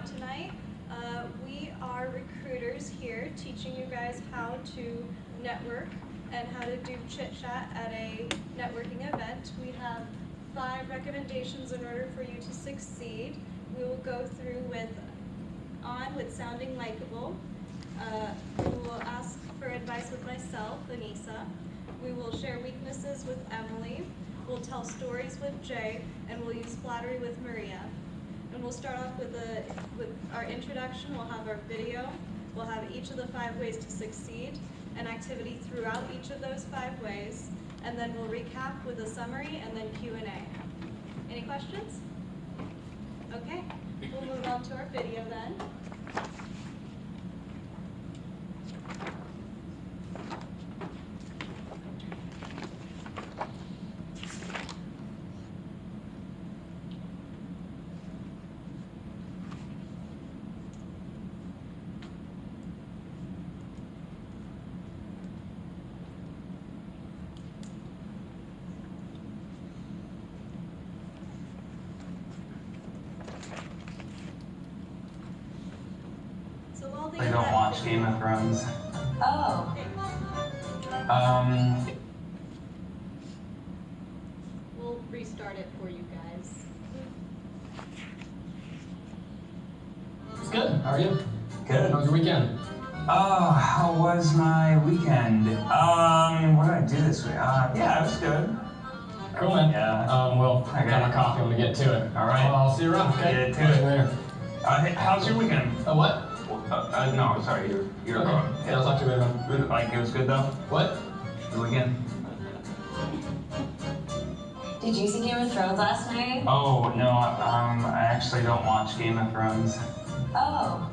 tonight. We are recruiters here teaching you guys how to network and how to do chit-chat at a networking event. We have 5 recommendations in order for you to succeed. We will go through with sounding likable. We will ask for advice with myself, Anissa. We will share weaknesses with Emily. We'll tell stories with Jay, and we'll use flattery with Maria. And we'll start off with our introduction. We'll have our video. We'll have each of the 5 ways to succeed, an activity throughout each of those 5 ways, and then we'll recap with a summary and then Q&A. Any questions? Okay, we'll move on to our video then. I don't watch Game of Thrones. Oh. We'll restart it for you guys. It's good. How are you? Good. How was your weekend? Oh, how was my weekend? What did I do this week? Yeah, it was good. Cool, man. Yeah. Well, I got my coffee. I'm gonna get to it. All right. I'll see you around. Okay. Get to it. Later. How's your weekend? What? No, sorry, you're okay. going. Yeah, I'll talk to you later, man. Like, it was good though? What? The weekend? Did you see Game of Thrones last night? Oh, no, I actually don't watch Game of Thrones. Oh.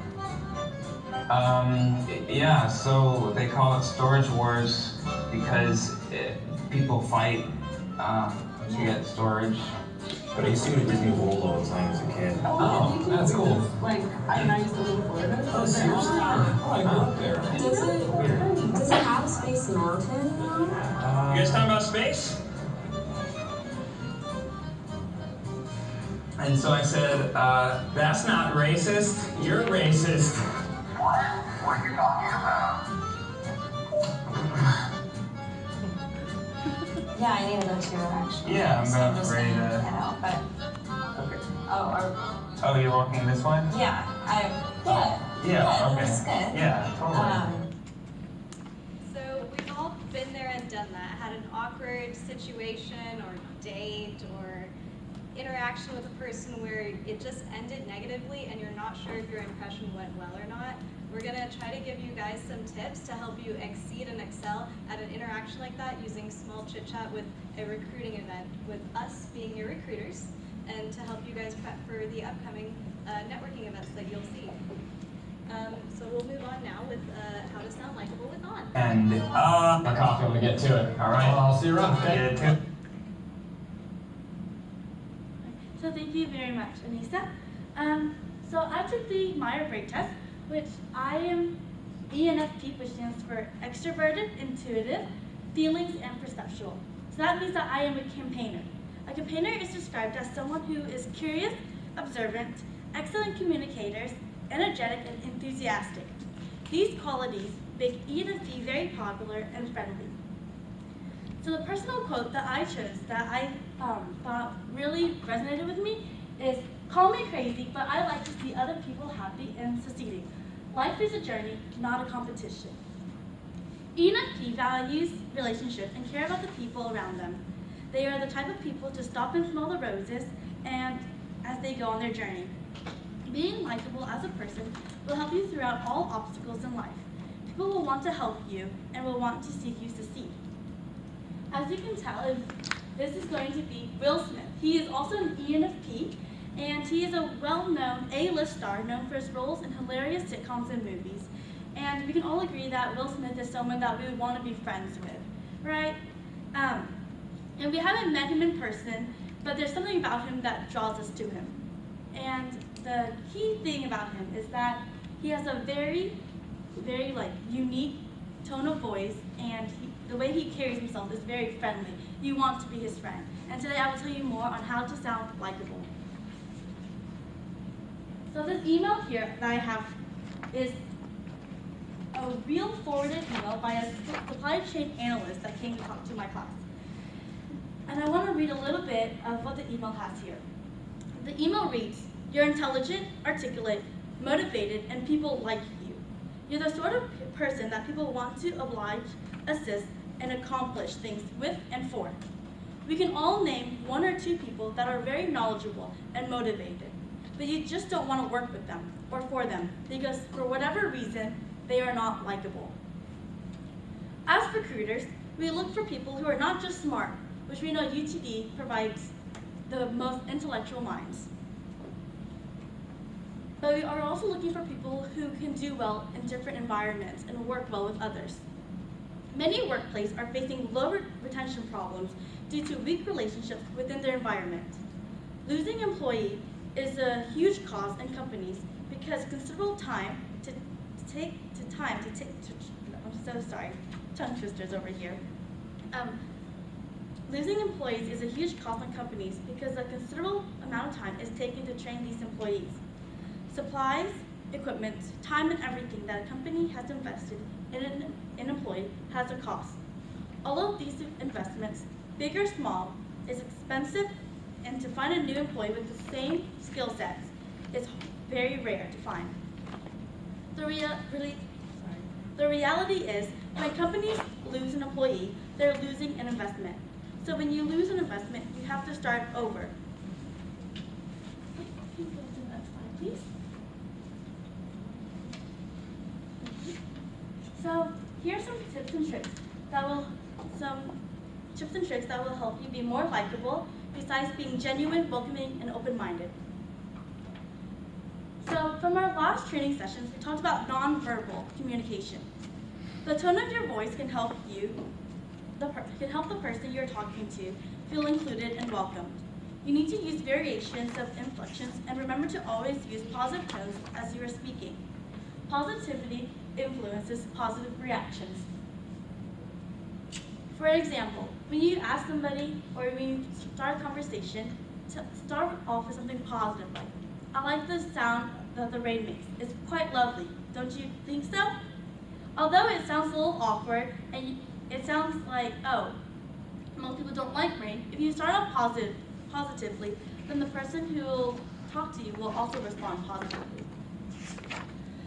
Yeah, so they call it Storage Wars because people fight to get storage. But I used to go to Disney World all the time as a kid. Oh, that's cool. Like, I used to live in Florida. Oh, seriously? Oh, I grew up there. Does it have Space Mountain? You guys talking about space? And so I said, that's not racist, you're racist. What? What are you talking about? Yeah, I need to go too, actually. Yeah, I'm So about just ready gonna to- head out, but... Okay. Oh, Oh, you're walking this way? yeah, Yeah, okay. that's good. Yeah, totally. So we've all been there and done that, had an awkward situation or date or interaction with a person where it just ended negatively and you're not sure if your impression went well or not. We're gonna try to give you guys some tips to help you exceed and excel at an interaction like that using small chit chat with a recruiting event, with us being your recruiters, and to help you guys prep for the upcoming networking events that you'll see. So we'll move on now with how to sound likable with On. And, My coffee. I'm gonna get to it. All right. I'll see you around. Okay. Get to it. So thank you very much, Anissa. So I took the Myers-Briggs test, which I am ENFP, which stands for extroverted, intuitive, feelings, and perceptual. So that means that I am a campaigner. A campaigner is described as someone who is curious, observant, excellent communicators, energetic, and enthusiastic. These qualities make ENFP very popular and friendly. So the personal quote that I chose that I thought really resonated with me is, "Call me crazy, but I like to see other people happy and succeeding. Life is a journey, not a competition." ENFP values relationships and care about the people around them. They are the type of people to stop and smell the roses and as they go on their journey. Being likable as a person will help you throughout all obstacles in life. People will want to help you and will want to see you succeed. As you can tell, this is going to be Will Smith. He is also an ENFP, and he is a well-known A-list star known for his roles in hilarious sitcoms and movies. And we can all agree that Will Smith is someone that we would want to be friends with, right? And we haven't met him in person, but there's something about him that draws us to him. And the key thing about him is that he has a very, very unique tone of voice, and the way he carries himself is very friendly. You want to be his friend. And today I will tell you more on how to sound likable. So this email here that I have is a real forwarded email by a supply chain analyst that came to talk to my class. And I want to read a little bit of what the email has here. The email reads, "You're intelligent, articulate, motivated, and people like you. You're the sort of person that people want to oblige, assist, and accomplish things with and for. We can all name 1 or 2 people that are very knowledgeable and motivated, but you just don't want to work with them or for them because for whatever reason, they are not likable. As recruiters, we look for people who are not just smart, which we know UTD provides the most intellectual minds. But we are also looking for people who can do well in different environments and work well with others. Many workplaces are facing low retention problems due to weak relationships within their environment. Losing employee is a huge cause in companies because considerable time to take, I'm so sorry, tongue twisters over here. Losing employees is a huge cost on companies because a considerable amount of time is taken to train these employees. Supplies, equipment, time, and everything that a company has invested in an employee has a cost. All of these investments, big or small, is expensive, and to find a new employee with the same skill sets is very rare to find. The reality is, when companies lose an employee, they're losing an investment. So when you lose an investment, you have to start over. Can you go to the next slide, please? So here's some tips and tricks that will help you be more likable, besides being genuine, welcoming, and open-minded. So from our last training sessions, we talked about nonverbal communication. The tone of your voice can help the person you're talking to feel included and welcomed. You need to use variations of inflections and remember to always use positive tones as you are speaking. Positivity influences positive reactions. For example, when you ask somebody or when you start a conversation, start off with something positive like, "I like the sound that the rain makes. It's quite lovely. Don't you think so?" Although it sounds a little awkward and it sounds like, oh, most people don't like rain, if you start off positively, then the person who will talk to you will also respond positively.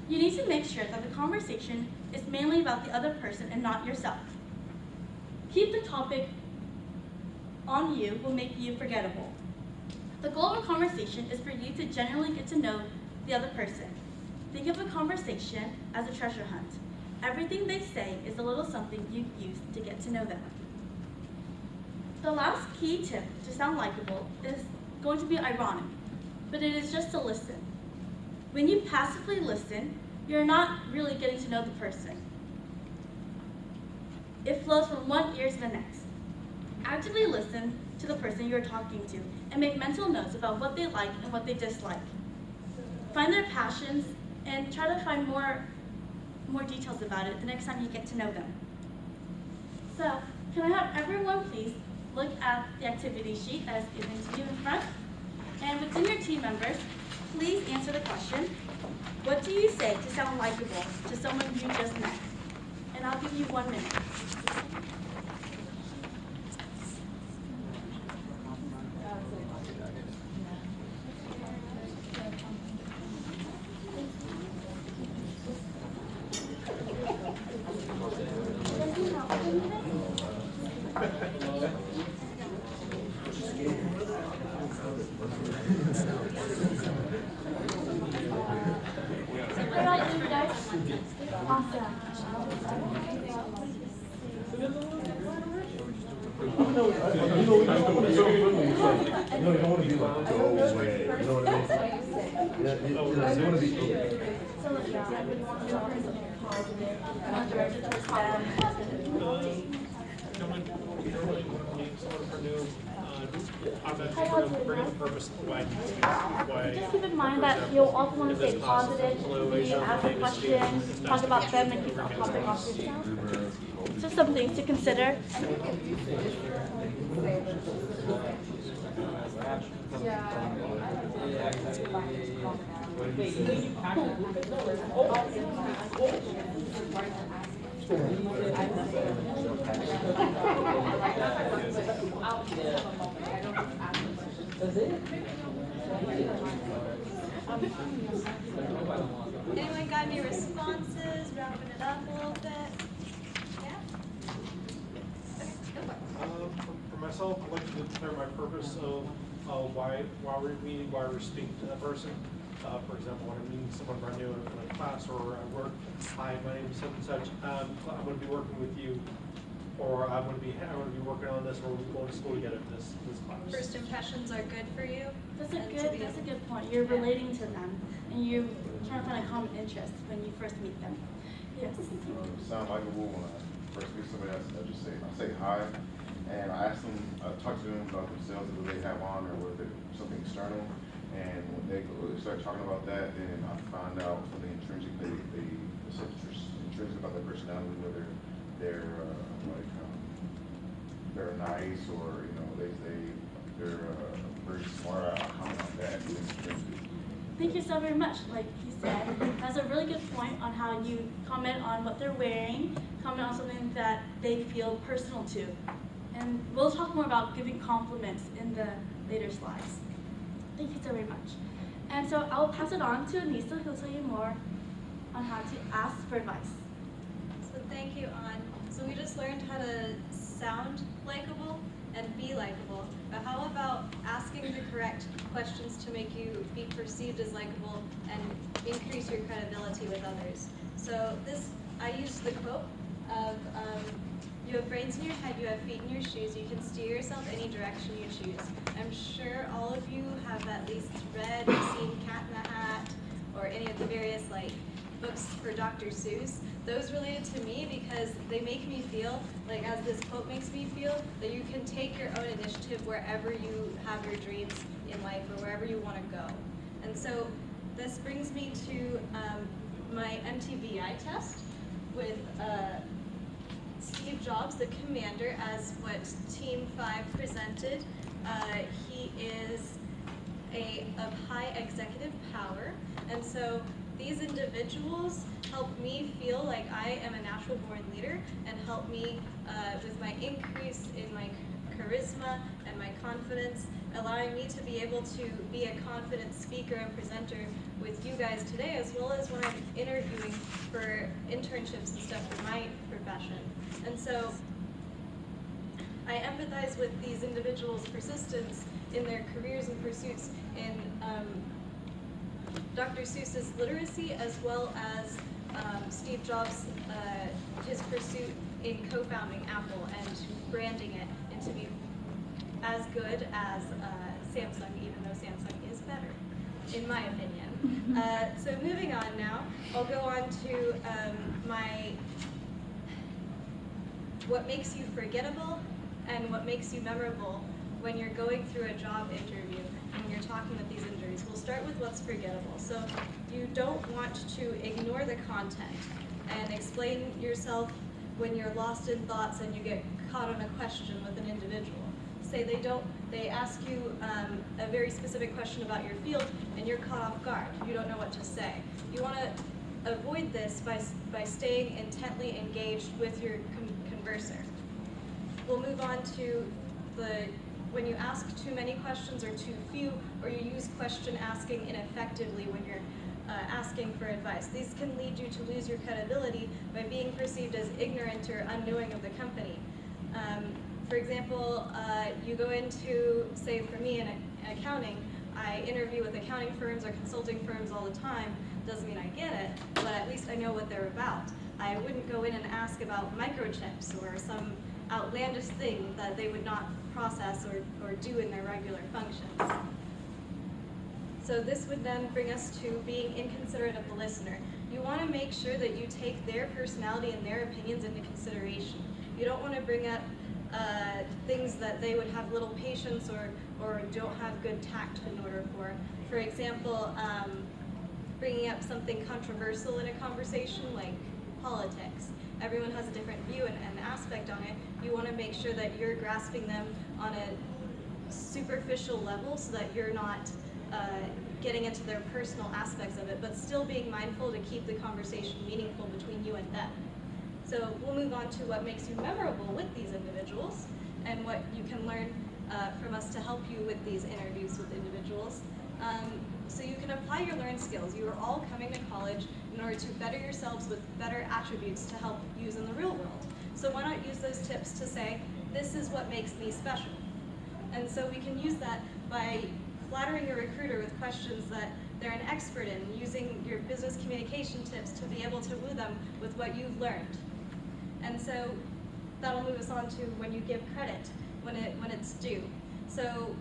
You need to make sure that the conversation is mainly about the other person and not yourself. Keep the topic on you will make you forgettable. The goal of a conversation is for you to generally get to know the other person. Think of a conversation as a treasure hunt. Everything they say is a little something you use to get to know them. The last key tip to sound likable is going to be ironic, but it is just to listen. When you passively listen, you're not really getting to know the person. It flows from one ear to the next. Actively listen to the person you're talking to and make mental notes about what they like and what they dislike. Find their passions and try to find more details about it the next time you get to know them. So, can I have everyone please look at the activity sheet that is given to you in front? And within your team members, please answer the question, what do you say to sound likable to someone you just met? And I'll give you 1 minute. Just keep in mind that you'll also want to stay positive when you ask a question, talk about them, and keep that topic off yourself. Just some things to consider. Anyone got any responses? Wrapping it up a little bit? Yeah? Okay, go for it. For myself, I'd like to declare my purpose of why we're meeting, why we're speaking to that person. For example, when I'm meeting someone brand new in a class or at work, hi, my name is such and such. I'm going to be working with you, or I'm going to be working on this, or we're going to school together for this class. First impressions are good for you. That's a good point. You're relating to them, and you trying to find a common interest when you first meet them. Yes. Sound likeable when I first meet somebody. I just say hi, and I ask them, talk to them about themselves, what they have on, or whether something external. And when they start talking about that, then I find out something intrinsic, intrinsic about their personality, whether they're they're nice, or they're very smart. I comment on that. Thank you so very much. Like you said, that's a really good point on how you comment on what they're wearing, comment on something that they feel personal to. And we'll talk more about giving compliments in the later slides. Thank you so very much. And so I'll pass it on to Anissa, who'll tell you more on how to ask for advice. So thank you, An. So we just learned how to sound likable and be likable. But how about asking the correct questions to make you be perceived as likable and increase your credibility with others? So I used the quote of, you have brains in your head, you have feet in your shoes, you can steer yourself any direction you choose. I'm sure all of you have at least read or seen Cat in the Hat or any of the various books for Dr. Seuss. Those related to me because they make me feel, like as this quote makes me feel, that you can take your own initiative wherever you have your dreams in life or wherever you want to go. And so this brings me to my MTBI test with Steve Jobs, the commander, as what Team 5 presented. He is of high executive power, and so these individuals help me feel like I am a natural born leader and help me with my increase in my charisma and my confidence, allowing me to be able to be a confident speaker and presenter with you guys today, as well as when I'm interviewing for internships and stuff for my profession. And so I empathize with these individuals' persistence in their careers and pursuits in Dr. Seuss's literacy, as well as Steve Jobs' his pursuit in co-founding Apple and branding it and to be as good as Samsung, even though Samsung is better, in my opinion. So moving on now, I'll go on to what makes you forgettable and what makes you memorable when you're going through a job interview and when you're talking with these injuries. We'll start with what's forgettable. So you don't want to ignore the content and explain yourself when you're lost in thoughts and you get caught on a question with an individual. Say they ask you a very specific question about your field and you're caught off guard. You don't know what to say. You want to avoid this by staying intently engaged with your converser. We'll move on to when you ask too many questions or too few, or you use question asking ineffectively when you're asking for advice. These can lead you to lose your credibility by being perceived as ignorant or unknowing of the company. For example, you go into, say for me in accounting, I interview with accounting firms or consulting firms all the time. Doesn't mean I get it, but at least I know what they're about. I wouldn't go in and ask about microchips or some outlandish thing that they would not process or do in their regular functions. So this would then bring us to being inconsiderate of the listener. You want to make sure that you take their personality and their opinions into consideration. You don't want to bring up things that they would have little patience or don't have good tact in order for. For example, bringing up something controversial in a conversation like politics. Everyone has a different view and aspect on it. You want to make sure that you're grasping them on a superficial level so that you're not getting into their personal aspects of it, but still being mindful to keep the conversation meaningful between you and them. So we'll move on to what makes you memorable with these individuals and what you can learn from us to help you with these interviews with individuals. So you can apply your learned skills. You are all coming to college in order to better yourselves with better attributes to help use in the real world. So why not use those tips to say, this is what makes me special. And so we can use that by flattering a recruiter with questions that they're an expert in, using your business communication tips to be able to woo them with what you've learned. And so that'll move us on to when you give credit, when it's due. So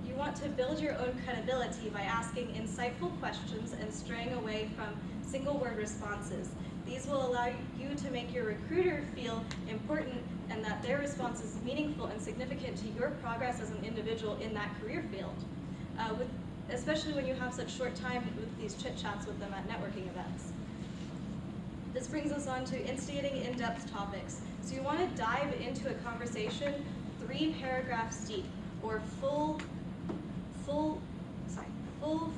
you want to build your own credibility by asking insightful questions and straying away from single word responses. These will allow you to make your recruiter feel important and that their response is meaningful and significant to your progress as an individual in that career field. Especially when you have such short time with these chit chats with them at networking events. This brings us on to instigating in-depth topics. So you want to dive into a conversation 3 paragraphs deep, or full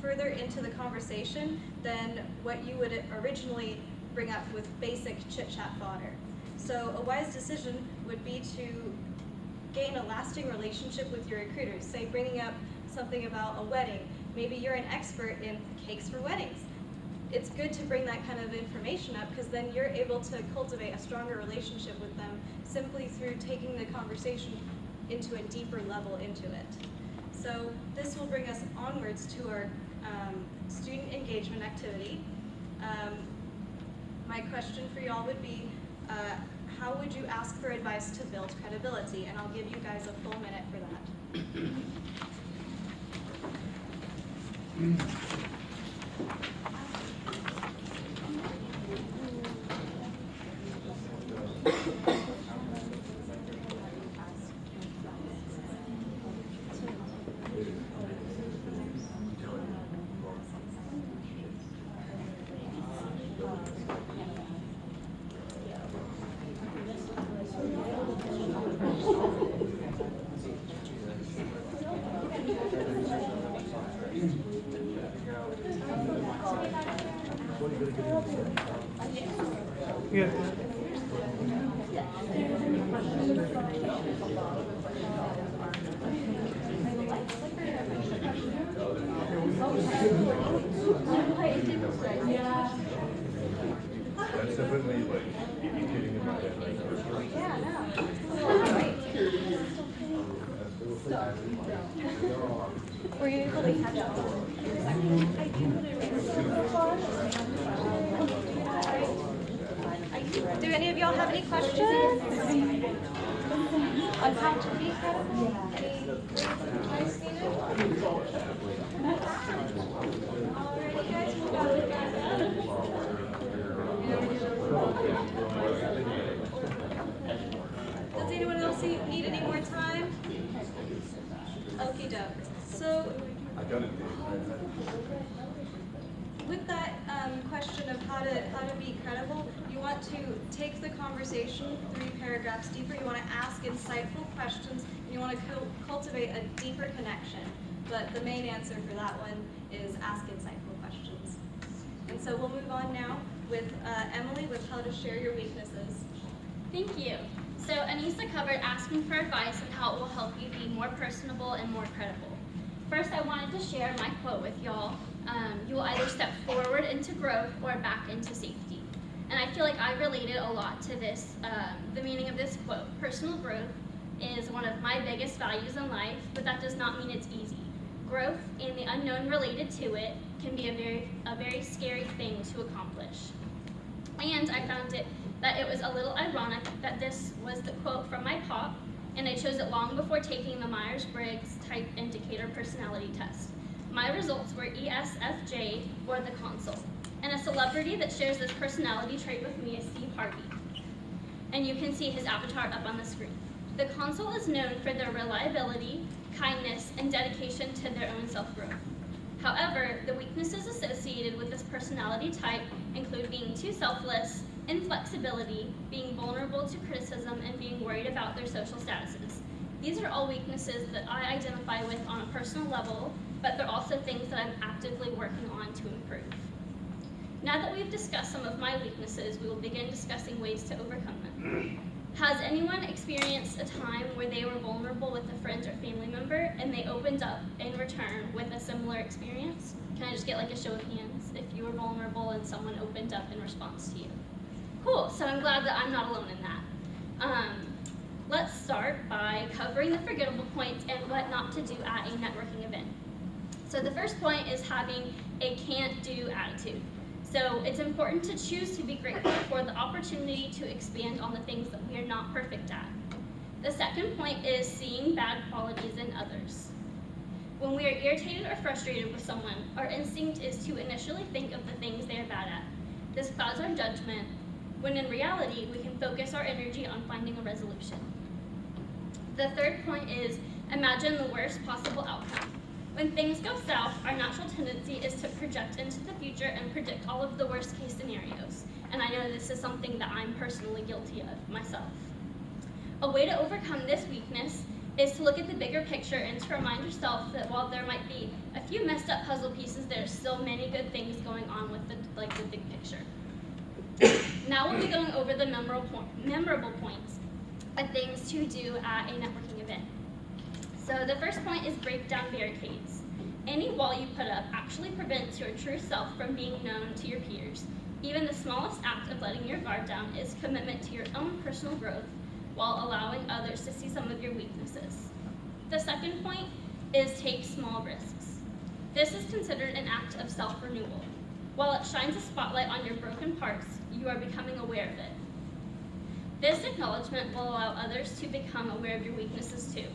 further into the conversation than what you would originally bring up with basic chit-chat fodder. So a wise decision would be to gain a lasting relationship with your recruiters, say bringing up something about a wedding. Maybe you're an expert in cakes for weddings. It's good to bring that kind of information up because then you're able to cultivate a stronger relationship with them simply through taking the conversation into a deeper level into it. So this will bring us onwards to our student engagement activity. My question for y'all would be, how would you ask for advice to build credibility? And I'll give you guys a full minute for that. That's definitely like hitting in my head like Were you able to catch up? Do any of y'all have any questions on how to be credible? Any advice needed? Alrighty guys, we'll go with that. Does anyone else need any more time? Okie doke. So, with that question of how to be credible, you want to take the conversation 3 paragraphs deeper. You want to ask insightful questions, and you want to cultivate a deeper connection. But the main answer for that one is ask insightful questions. And so we'll move on now with Emily with how to share your weaknesses. Thank you. So Anissa covered asking for advice and how it will help you be more personable and more credible. First, I wanted to share my quote with y'all. You will either step forward into growth or back into safety. And I feel like I related a lot to this, the meaning of this quote. Personal growth is one of my biggest values in life, but that does not mean it's easy. Growth and the unknown related to it can be a very scary thing to accomplish. And I found that it was a little ironic that this was the quote from my pop, and I chose it long before taking the Myers-Briggs Type Indicator Personality Test. My results were ESFJ, or the console, and a celebrity that shares this personality trait with me is Steve Harvey. And you can see his avatar up on the screen. The console is known for their reliability, kindness, and dedication to their own self-growth. However, the weaknesses associated with this personality type include being too selfless, inflexibility, being vulnerable to criticism, and being worried about their social statuses. These are all weaknesses that I identify with on a personal level, but they're also things that I'm actively working on to improve. Now that we've discussed some of my weaknesses, we will begin discussing ways to overcome them. Has anyone experienced a time where they were vulnerable with a friend or family member and they opened up in return with a similar experience? Can I just get like a show of hands if you were vulnerable and someone opened up in response to you? Cool, so I'm glad that I'm not alone in that. Let's start by covering the forgettable points and what not to do at a networking event. So the first point is having a can't-do attitude. So it's important to choose to be grateful for the opportunity to expand on the things that we are not perfect at. The second point is seeing bad qualities in others. When we are irritated or frustrated with someone, our instinct is to initially think of the things they are bad at. This clouds our judgment, when in reality, we can focus our energy on finding a resolution. The third point is imagine the worst possible outcome. When things go south, our natural tendency is to project into the future and predict all of the worst case scenarios. And I know this is something that I'm personally guilty of myself. A way to overcome this weakness is to look at the bigger picture and to remind yourself that while there might be a few messed up puzzle pieces, there's still many good things going on with the big picture. Now we'll be going over the memorable points and things to do at a networking event. So the first point is break down barricades. Any wall you put up actually prevents your true self from being known to your peers. Even the smallest act of letting your guard down is commitment to your own personal growth while allowing others to see some of your weaknesses. The second point is take small risks. This is considered an act of self-renewal. While it shines a spotlight on your broken parts, you are becoming aware of it. This acknowledgement will allow others to become aware of your weaknesses too.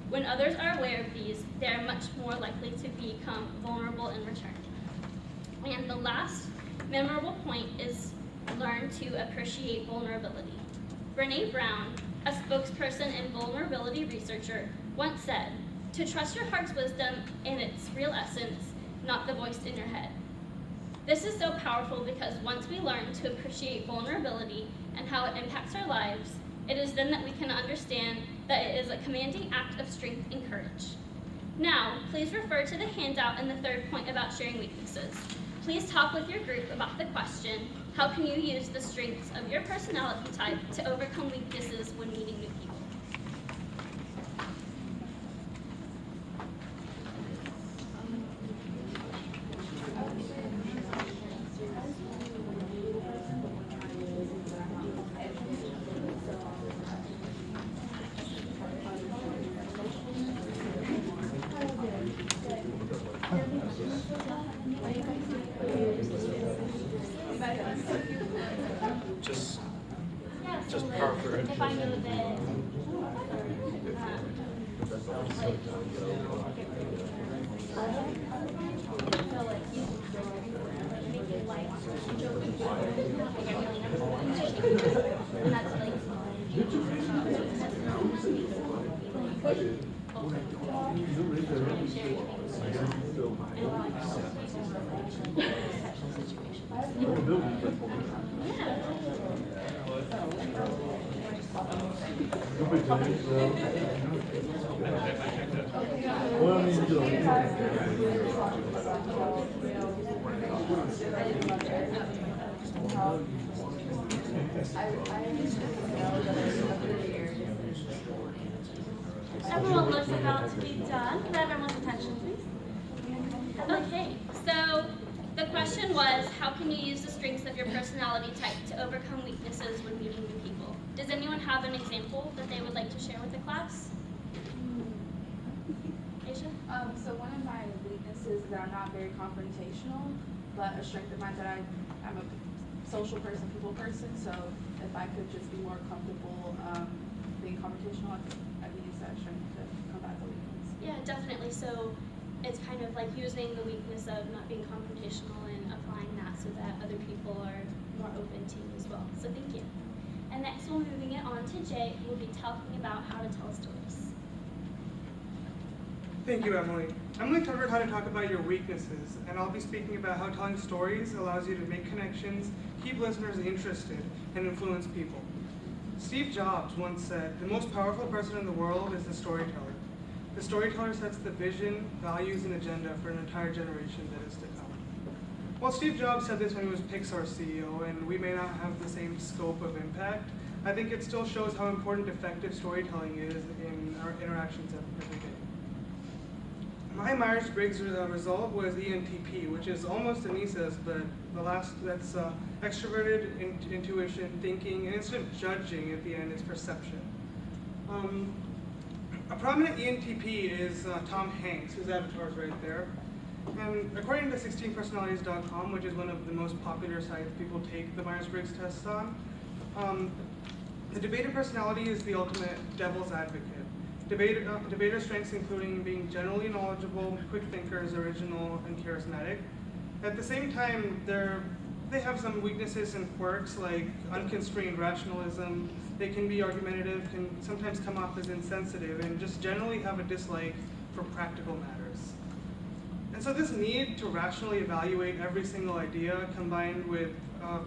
When others are aware of these, they are much more likely to become vulnerable in return. And the last memorable point is learn to appreciate vulnerability. Brené Brown, a spokesperson and vulnerability researcher, once said, "To trust your heart's wisdom in its real essence, not the voice in your head." This is so powerful because once we learn to appreciate vulnerability and how it impacts our lives, it is then that we can understand that it is a commanding act of strength and courage. Now, please refer to the handout in the third point about sharing weaknesses. Please talk with your group about the question, how can you use the strengths of your personality type to overcome weaknesses when meeting new people? Just power through it. If I know that Everyone looks about to be done. Can I have everyone's attention, please? Okay, so the question was, how can you use the strengths of your personality type to overcome weaknesses when meeting new people? Does anyone have an example that they would like to share with the class? Aisha? So one of my weaknesses is that I'm not very confrontational, but a strength of mine is that I'm a social person, people person, so if I could just be more comfortable being confrontational, I could use that strength to combat the weakness. Yeah, definitely. So it's kind of like using the weakness of not being confrontational and applying that so that other people are more open to you as well. So thank you. And next we're moving it on to Jay, who will be talking about how to tell stories. Thank you, Emily. Emily covered how to talk about your weaknesses, and I'll be speaking about how telling stories allows you to make connections, keep listeners interested, and influence people. Steve Jobs once said, "The most powerful person in the world is the storyteller." The storyteller sets the vision, values, and agenda for an entire generation that is to come. Well, Steve Jobs said this when he was Pixar's CEO, and we may not have the same scope of impact. I think it still shows how important effective storytelling is in our interactions every day. My Myers-Briggs result was ENTP, which is almost Anissa's, but the last, that's extroverted, intuition, thinking, and instead of judging at the end, it's perception. A prominent ENTP is Tom Hanks, whose avatar is right there. And according to 16personalities.com, which is one of the most popular sites people take the Myers-Briggs tests on, the debater personality is the ultimate devil's advocate. Debater strengths including being generally knowledgeable, quick thinkers, original, and charismatic. At the same time, they have some weaknesses and quirks like unconstrained rationalism. They can be argumentative, can sometimes come off as insensitive, and just generally have a dislike for practical matters. And so this need to rationally evaluate every single idea combined with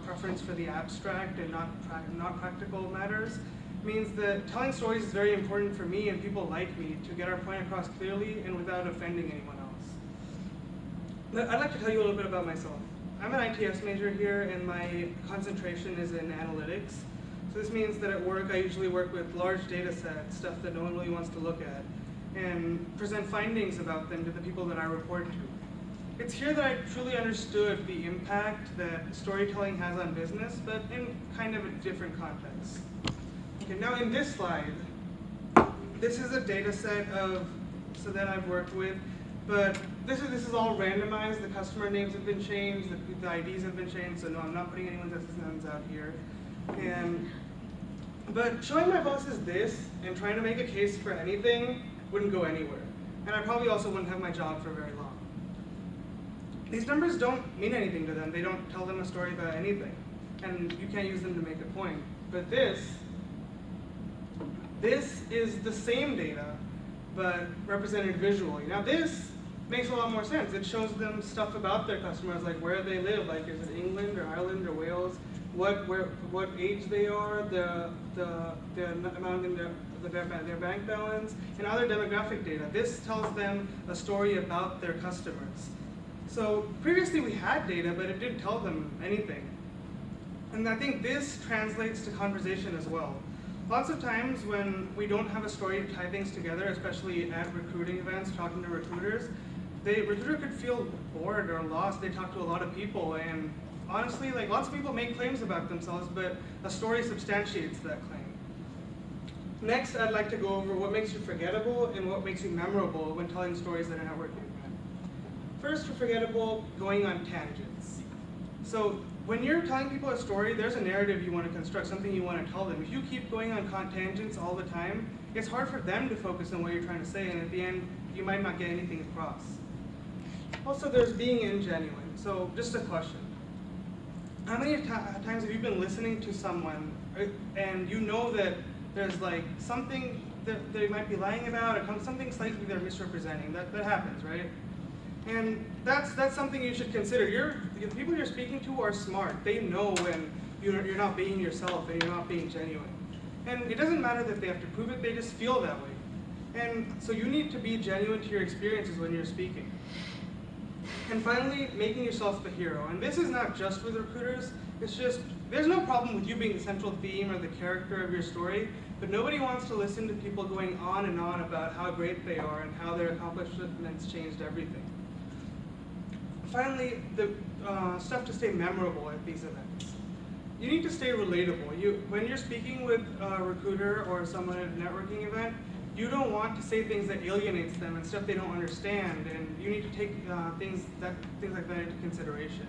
preference for the abstract and not practical matters means that telling stories is very important for me and people like me to get our point across clearly and without offending anyone else. I'd like to tell you a little bit about myself. I'm an ITS major here and my concentration is in analytics. So this means that at work I usually work with large data sets, stuff that no one really wants to look at, and present findings about them to the people that I report to. It's here that I truly understood the impact that storytelling has on business, but in kind of a different context. Okay, now in this slide, this is a data set that I've worked with, but this is all randomized. The customer names have been changed, the IDs have been changed, so no, I'm not putting anyone's SSNs out here. But showing my bosses this and trying to make a case for anything wouldn't go anywhere. And I probably also wouldn't have my job for very long. These numbers don't mean anything to them. They don't tell them a story about anything. And you can't use them to make a point. But this is the same data, but represented visually. Now this makes a lot more sense. It shows them stuff about their customers, like where they live, like is it England or Ireland or Wales, what age they are, the amount in their bank balance, and other demographic data. This tells them a story about their customers. So previously we had data, but it didn't tell them anything. And I think this translates to conversation as well. Lots of times when we don't have a story to tie things together, especially at recruiting events, talking to recruiters, the recruiter could feel bored or lost. They talk to a lot of people, and honestly, like lots of people make claims about themselves, but a story substantiates that claim. Next, I'd like to go over what makes you forgettable and what makes you memorable when telling stories at a networking event. First, for forgettable, going on tangents. So when you're telling people a story, there's a narrative you want to construct, something you want to tell them. If you keep going on tangents all the time, it's hard for them to focus on what you're trying to say, and at the end, you might not get anything across. Also, there's being ingenuine. So just a question. How many times have you been listening to someone and you know that there's like something that they might be lying about or something slightly they're misrepresenting? That happens, right? And that's something you should consider. The people you're speaking to are smart. They know when you're not being yourself and you're not being genuine. And it doesn't matter that they have to prove it, they just feel that way. And so you need to be genuine to your experiences when you're speaking. And finally, making yourself the hero. And this is not just with recruiters, it's just, there's no problem with you being the central theme or the character of your story, but nobody wants to listen to people going on and on about how great they are and how their accomplishments changed everything. Finally, the stuff to stay memorable at these events. You need to stay relatable. When you're speaking with a recruiter or someone at a networking event, you don't want to say things that alienates them and stuff they don't understand, and you need to take things like that into consideration.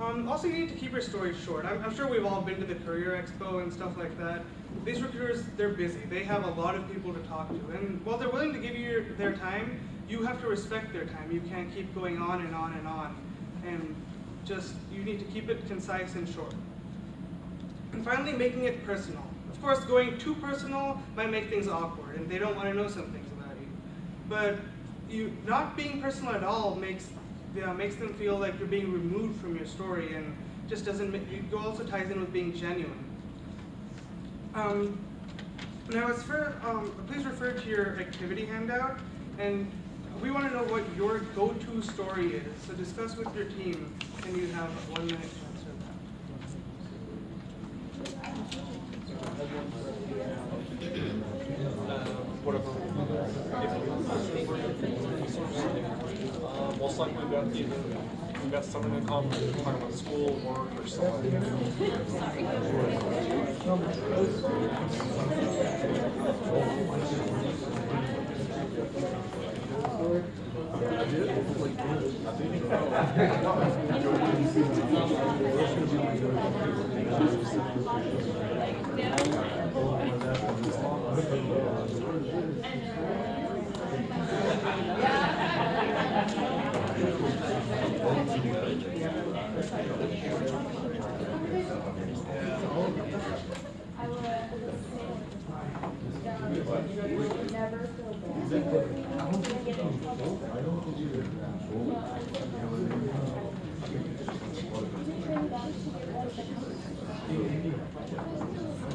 Also, you need to keep your story short. I'm sure we've all been to the Career Expo and stuff like that. These recruiters, they're busy. They have a lot of people to talk to, and while they're willing to give you their time, you have to respect their time. You can't keep going on and on and on, and you need to keep it concise and short. And finally, making it personal. Of course, going too personal might make things awkward, and they don't want to know some things about you. But not being personal at all makes them feel like you're being removed from your story, and just doesn't. It also ties in with being genuine. Now, please refer to your activity handout, and we want to know what your go-to story is. So discuss with your team, and you have 1 minute to answer Most likely we've got something in common. We're talking about school, work, or something.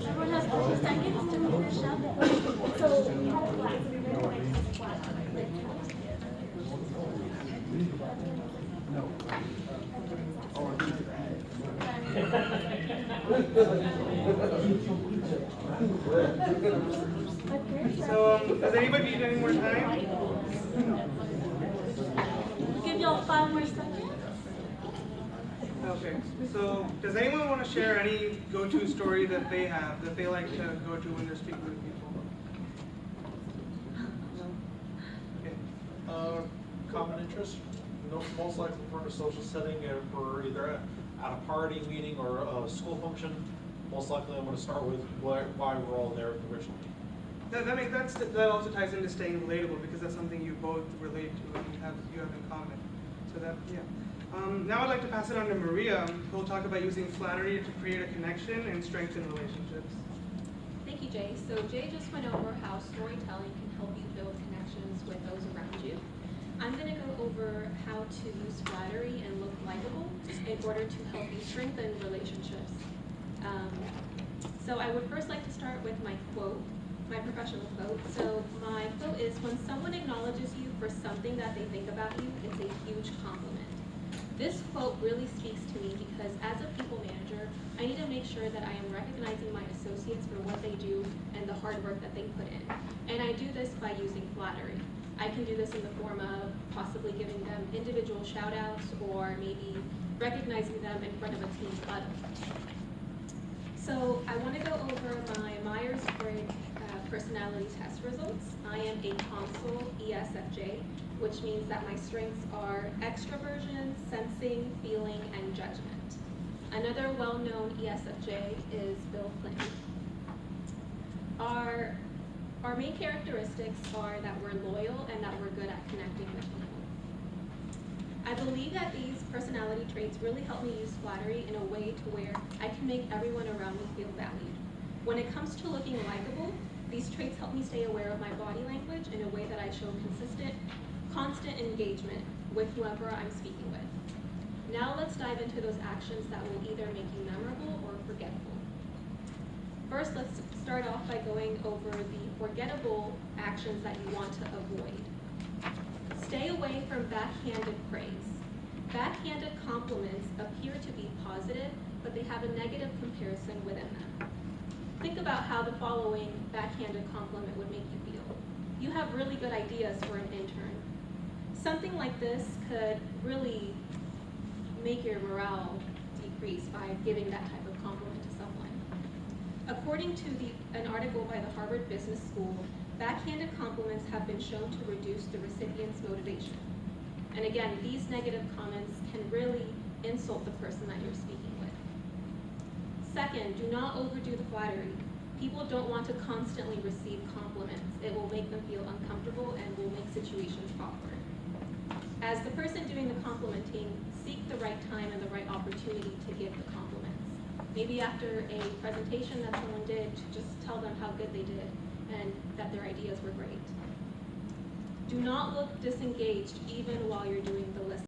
Everyone has 30 seconds to finish up. So, does anybody need any more time? We'll give y'all 5 more seconds. Okay, so does anyone want to share any go-to story that they have, that they like to go to when they're speaking with people? No? Okay. Common interest, most likely for in a social setting, or for either at a party, meeting, or a school function. Most likely I'm going to start with why we're all there originally. That also ties into staying relatable, because that's something you both relate to and you have in common. So that, yeah. Now I'd like to pass it on to Maria, who will talk about using flattery to create a connection and strengthen relationships. Thank you, Jay. So Jay just went over how storytelling can help you build connections with those around you. I'm going to go over how to use flattery and look likable in order to help you strengthen relationships. So I would first like to start with my quote, my professional quote. So my quote is, when someone acknowledges you for something that they think about you, it's a huge compliment. This quote really speaks to me because as a people manager, I need to make sure that I am recognizing my associates for what they do and the hard work that they put in. And I do this by using flattery. I can do this in the form of possibly giving them individual shout outs or maybe recognizing them in front of a team huddle. So I want to go over my Myers-Briggs personality test results. I am a Consul ESFJ, which means that my strengths are extroversion, sensing, feeling, and judgment. Another well-known ESFJ is Bill Clinton. Our main characteristics are that we're loyal and that we're good at connecting with people. I believe that these personality traits really help me use flattery in a way to where I can make everyone around me feel valued. When it comes to looking likable, these traits help me stay aware of my body language in a way that I show constant engagement with whoever I'm speaking with. Now let's dive into those actions that will either make you memorable or forgettable. First, let's start off by going over the forgettable actions that you want to avoid. Stay away from backhanded praise. Backhanded compliments appear to be positive, but they have a negative comparison within them. Think about how the following backhanded compliment would make you feel. You have really good ideas for an intern. Something like this could really make your morale decrease by giving that type of compliment to someone. According to an article by the Harvard Business School, backhanded compliments have been shown to reduce the recipient's motivation. And again, these negative comments can really insult the person that you're speaking with. Second, do not overdo the flattery. People don't want to constantly receive compliments. It will make them feel uncomfortable and will make situations awkward. As the person doing the complimenting, seek the right time and the right opportunity to give the compliments. Maybe after a presentation that someone did, to just tell them how good they did and that their ideas were great. Do not look disengaged even while you're doing the list.